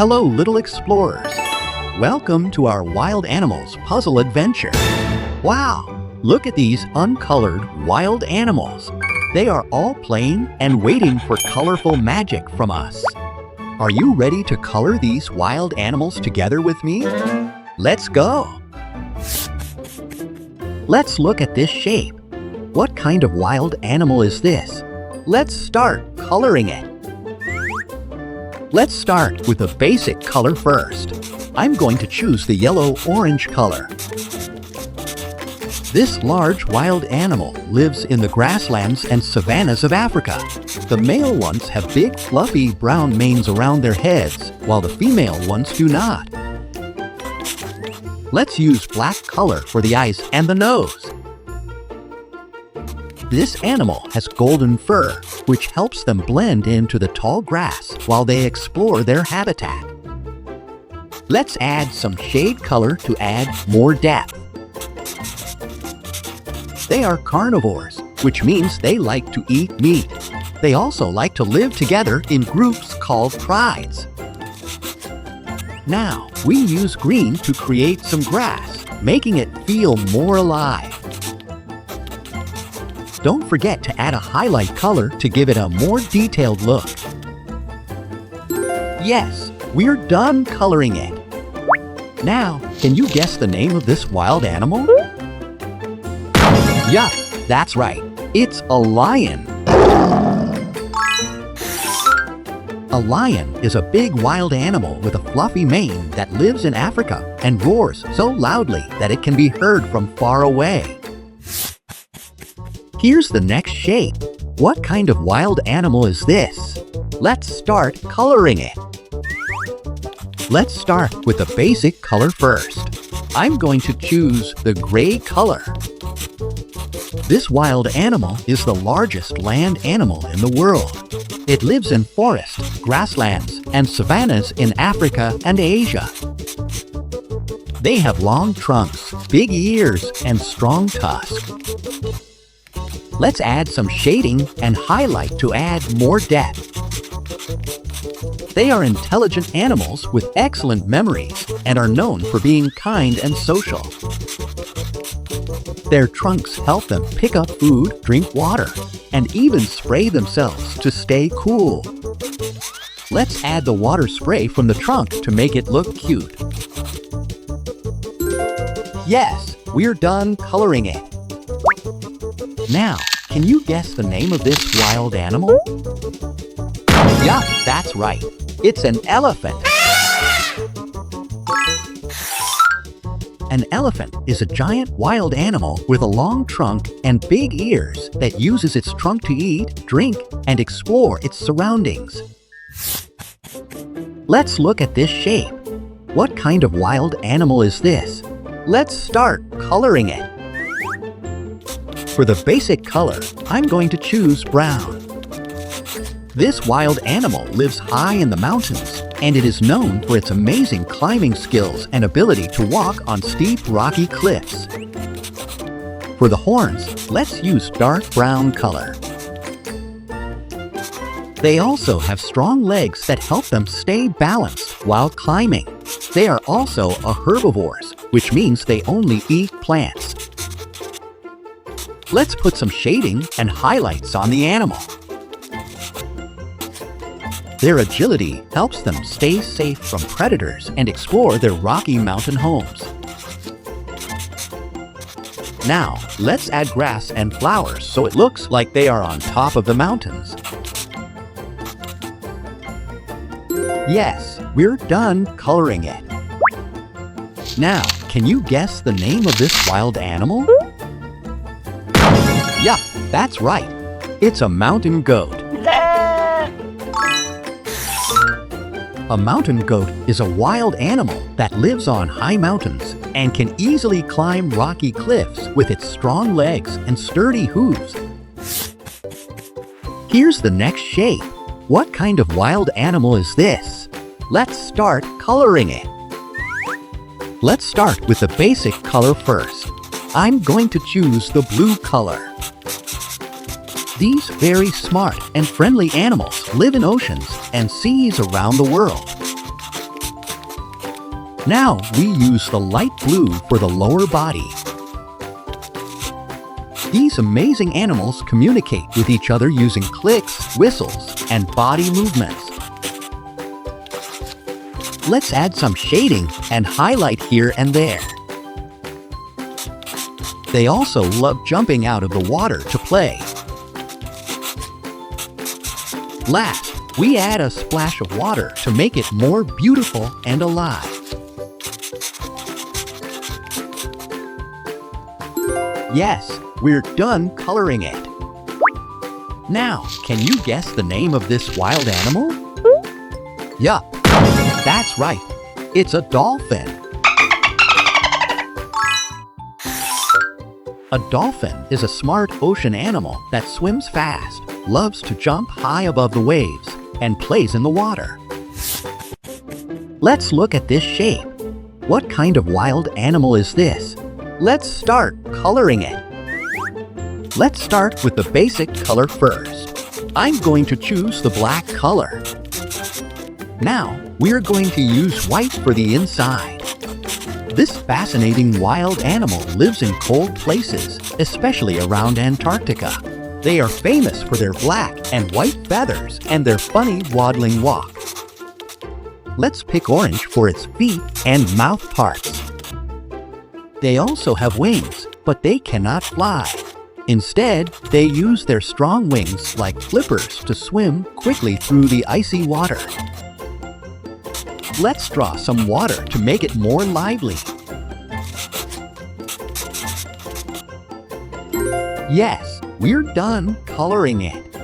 Hello, little explorers. Welcome to our wild animals puzzle adventure. Wow, look at these uncolored wild animals. They are all playing and waiting for colorful magic from us. Are you ready to color these wild animals together with me? Let's go. Let's look at this shape. What kind of wild animal is this? Let's start coloring it. Let's start with a basic color first. I'm going to choose the yellow-orange color. This large wild animal lives in the grasslands and savannas of Africa. The male ones have big, fluffy brown manes around their heads, while the female ones do not. Let's use black color for the eyes and the nose. This animal has golden fur, which helps them blend into the tall grass while they explore their habitat. Let's add some shade color to add more depth. They are carnivores, which means they like to eat meat. They also like to live together in groups called prides. Now, we use green to create some grass, making it feel more alive. Don't forget to add a highlight color to give it a more detailed look. Yes, we're done coloring it. Now, can you guess the name of this wild animal? Yeah, that's right. It's a lion. A lion is a big wild animal with a fluffy mane that lives in Africa and roars so loudly that it can be heard from far away. Here's the next shape. What kind of wild animal is this? Let's start coloring it. Let's start with the basic color first. I'm going to choose the gray color. This wild animal is the largest land animal in the world. It lives in forests, grasslands, and savannas in Africa and Asia. They have long trunks, big ears, and strong tusks. Let's add some shading and highlight to add more depth. They are intelligent animals with excellent memories and are known for being kind and social. Their trunks help them pick up food, drink water, and even spray themselves to stay cool. Let's add the water spray from the trunk to make it look cute. Yes, we're done coloring it. Now, can you guess the name of this wild animal? Yeah, that's right. It's an elephant. An elephant is a giant wild animal with a long trunk and big ears that uses its trunk to eat, drink, and explore its surroundings. Let's look at this shape. What kind of wild animal is this? Let's start coloring it. For the basic color, I'm going to choose brown. This wild animal lives high in the mountains, and it is known for its amazing climbing skills and ability to walk on steep, rocky cliffs. For the horns, let's use dark brown color. They also have strong legs that help them stay balanced while climbing. They are also a herbivores, which means they only eat plants. Let's put some shading and highlights on the animal. Their agility helps them stay safe from predators and explore their rocky mountain homes. Now, let's add grass and flowers so it looks like they are on top of the mountains. Yes, we're done coloring it. Now, can you guess the name of this wild animal? Yeah, that's right. It's a mountain goat. A mountain goat is a wild animal that lives on high mountains and can easily climb rocky cliffs with its strong legs and sturdy hooves. Here's the next shape. What kind of wild animal is this? Let's start coloring it. Let's start with the basic color first. I'm going to choose the blue color. These very smart and friendly animals live in oceans and seas around the world. Now we use the light blue for the lower body. These amazing animals communicate with each other using clicks, whistles, and body movements. Let's add some shading and highlight here and there. They also love jumping out of the water to play. Last, we add a splash of water to make it more beautiful and alive. Yes, we're done coloring it. Now, can you guess the name of this wild animal? Yup, that's right. It's a dolphin. A dolphin is a smart ocean animal that swims fast, loves to jump high above the waves, and plays in the water. Let's look at this shape. What kind of wild animal is this? Let's start coloring it. Let's start with the basic color first. I'm going to choose the black color. Now, we're going to use white for the inside. This fascinating wild animal lives in cold places, especially around Antarctica. They are famous for their black and white feathers and their funny waddling walk. Let's pick orange for its feet and mouth parts. They also have wings, but they cannot fly. Instead, they use their strong wings like flippers to swim quickly through the icy water. Let's draw some water to make it more lively. Yes, we're done coloring it.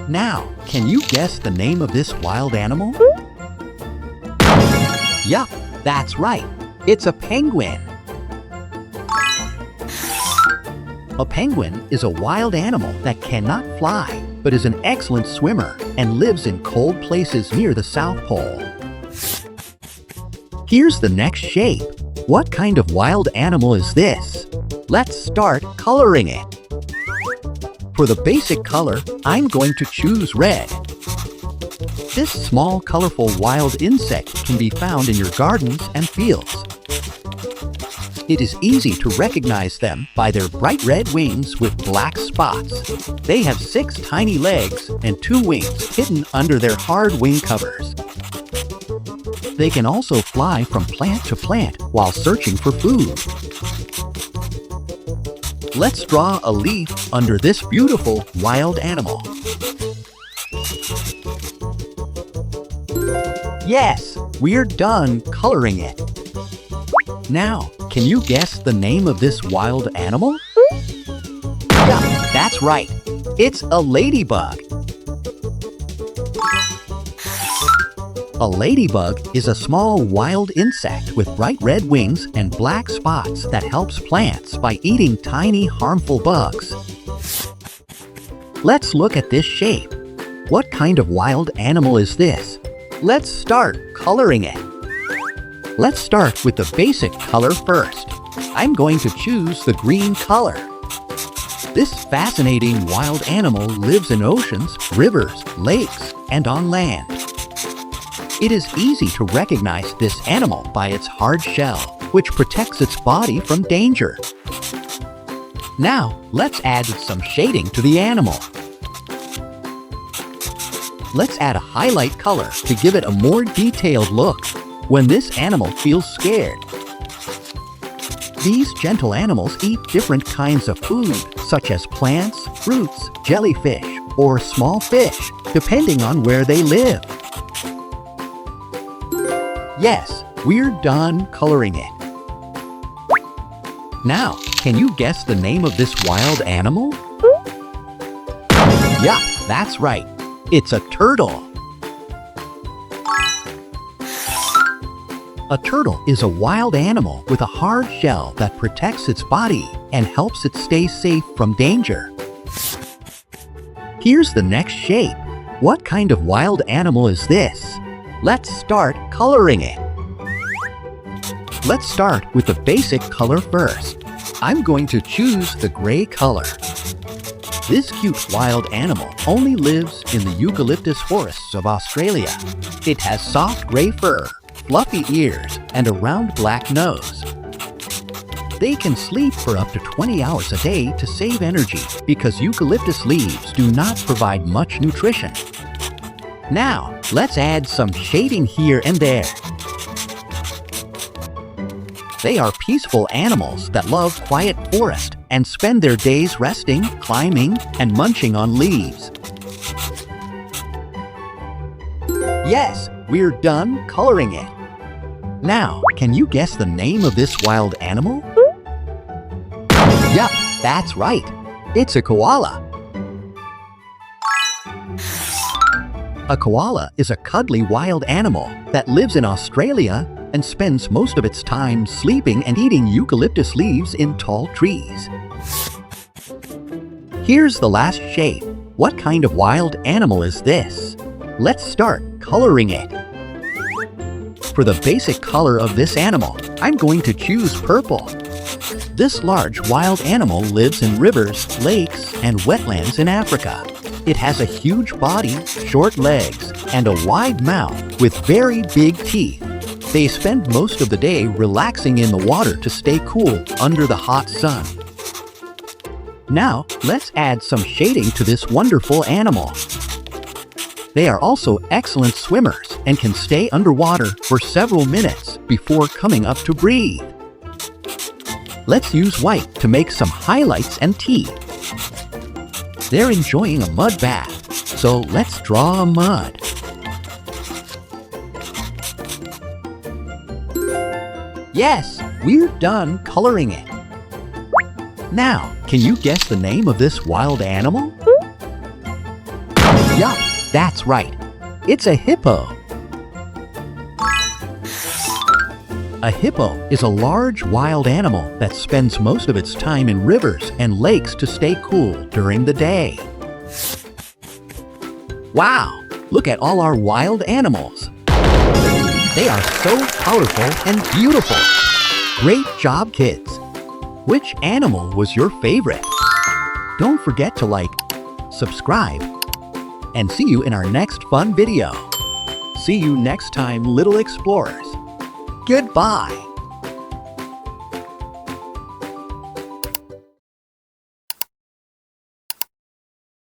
Now, can you guess the name of this wild animal? Yup, that's right. It's a penguin. A penguin is a wild animal that cannot fly, but is an excellent swimmer and lives in cold places near the South Pole. Here's the next shape. What kind of wild animal is this? Let's start coloring it. For the basic color, I'm going to choose red. This small, colorful wild insect can be found in your gardens and fields. It is easy to recognize them by their bright red wings with black spots. They have 6 tiny legs and 2 wings hidden under their hard wing covers. They can also fly from plant to plant while searching for food. Let's draw a leaf under this beautiful wild animal. Yes, we're done coloring it. Now, can you guess the name of this wild animal? Yeah, that's right. It's a ladybug. A ladybug is a small wild insect with bright red wings and black spots that helps plants by eating tiny harmful bugs. Let's look at this shape. What kind of wild animal is this? Let's start coloring it. Let's start with the basic color first. I'm going to choose the green color. This fascinating wild animal lives in oceans, rivers, lakes, and on land. It is easy to recognize this animal by its hard shell, which protects its body from danger. Now, let's add some shading to the animal. Let's add a highlight color to give it a more detailed look when this animal feels scared. These gentle animals eat different kinds of food, such as plants, fruits, jellyfish, or small fish, depending on where they live. Yes, we're done coloring it. Now, can you guess the name of this wild animal? Yeah, that's right. It's a turtle. A turtle is a wild animal with a hard shell that protects its body and helps it stay safe from danger. Here's the next shape. What kind of wild animal is this? Let's start coloring it. Let's start with the basic color first. I'm going to choose the gray color. This cute wild animal only lives in the eucalyptus forests of Australia. It has soft gray fur, fluffy ears and a round black nose. They can sleep for up to 20 hours a day to save energy because eucalyptus leaves do not provide much nutrition. Now, let's add some shading here and there. They are peaceful animals that love quiet forest and spend their days resting, climbing, and munching on leaves. Yes, we're done coloring it. Now, can you guess the name of this wild animal? Yup, that's right. It's a koala. A koala is a cuddly wild animal that lives in Australia and spends most of its time sleeping and eating eucalyptus leaves in tall trees. Here's the last shape. What kind of wild animal is this? Let's start coloring it. For the basic color of this animal, I'm going to choose purple. This large wild animal lives in rivers, lakes, and wetlands in Africa. It has a huge body, short legs, and a wide mouth with very big teeth. They spend most of the day relaxing in the water to stay cool under the hot sun. Now, let's add some shading to this wonderful animal. They are also excellent swimmers and can stay underwater for several minutes before coming up to breathe. Let's use white to make some highlights and teeth. They're enjoying a mud bath, so let's draw a mud. Yes, we're done coloring it. Now, can you guess the name of this wild animal? Yup, that's right. It's a hippo. A hippo is a large wild animal that spends most of its time in rivers and lakes to stay cool during the day. Wow, look at all our wild animals. They are so colorful and beautiful. Great job, kids. Which animal was your favorite? Don't forget to like, subscribe, and see you in our next fun video. See you next time, little explorers. Goodbye.